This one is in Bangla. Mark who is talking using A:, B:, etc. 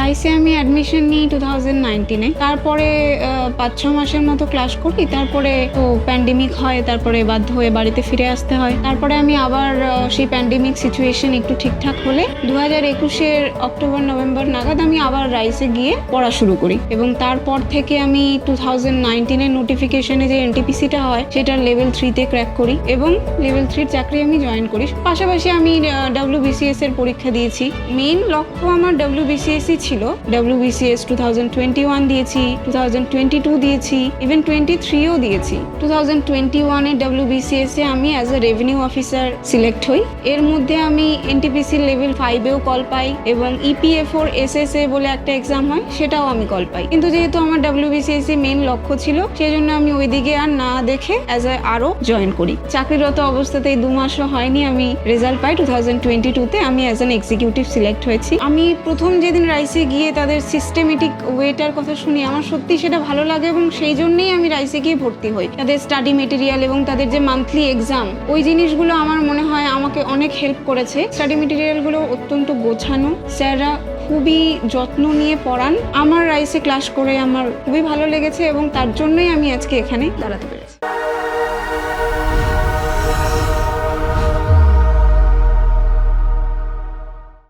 A: রাইসে আমি অ্যাডমিশন নিই 2019-এ। তারপরে 5-6 মাসের মতো ক্লাস করি, তারপরে তো প্যান্ডেমিক হয়, তারপরে বাধ্য হয়ে বাড়িতে ফিরে আসতে হয়। তারপরে আমি আবার সেই প্যান্ডেমিক সিচুয়েশন একটু ঠিকঠাক হলে 2021-এর অক্টোবর-নভেম্বর নাগাদ আমি আবার রাইসে গিয়ে পড়া শুরু করি এবং তারপর থেকে আমি 2019-এর নোটিফিকেশনে যে এনটিপিসিটা হয় সেটা লেভেল 3-তে ক্র্যাক করি এবং লেভেল 3-র চাকরি আমি জয়েন করি। পাশাপাশি আমি WBCS এর পরীক্ষা দিয়েছি। মেইন লক্ষ্য আমার WBCS-ই ছিল। WBCS 2021 দিয়েছি, 2022 দিয়েছি, ইভেন 23-ও দিয়েছি। 2021-এর WBCS-এ আমি as a revenue officer select হই। এর মধ্যে আমি এনটিপিসি লেভেল 5-এও কল পাই এবং EPF4 SSA বলে একটা এক্সাম হয়, সেটাও আমি কল পাই। কিন্তু যেহেতু আমার WBCS-এ মেইন লক্ষ্য ছিল, সেই জন্য আমি ওইদিকে আর না দেখে অ্যাজ এ আরও জয়েন করি। চাকরিরত অবস্থাতেই 2 মাসও হয়নি আমি রেজাল্ট পাই। 2022-তে আমি অ্যাজ অ্যান এক্সিকিউটিভ সিলেক্ট হয়েছি। আমি প্রথম যেদিন রাইসে গিয়ে তাদের সিস্টেমেটিক ওয়েটার কথা শুনি, আমার সত্যি সেটা ভালো লাগে এবং সেই জন্যই আমি রাইসে গিয়ে ভর্তি হই। তাদের স্টাডি মেটেরিয়াল এবং তাদের যে মান্থলি এক্সাম, ওই জিনিসগুলো আমার মনে হয় আমাকে অনেক হেল্প করেছে। স্টাডি মেটেরিয়ালগুলো অত্যন্ত গোছানো, স্যাররা খুবই যত্ন নিয়ে পড়ান। আমার রাইসে ক্লাস করে আমার খুবই ভালো লেগেছে এবং তার জন্যই আমি আজকে এখানে দাঁড়াতে পেরেছি।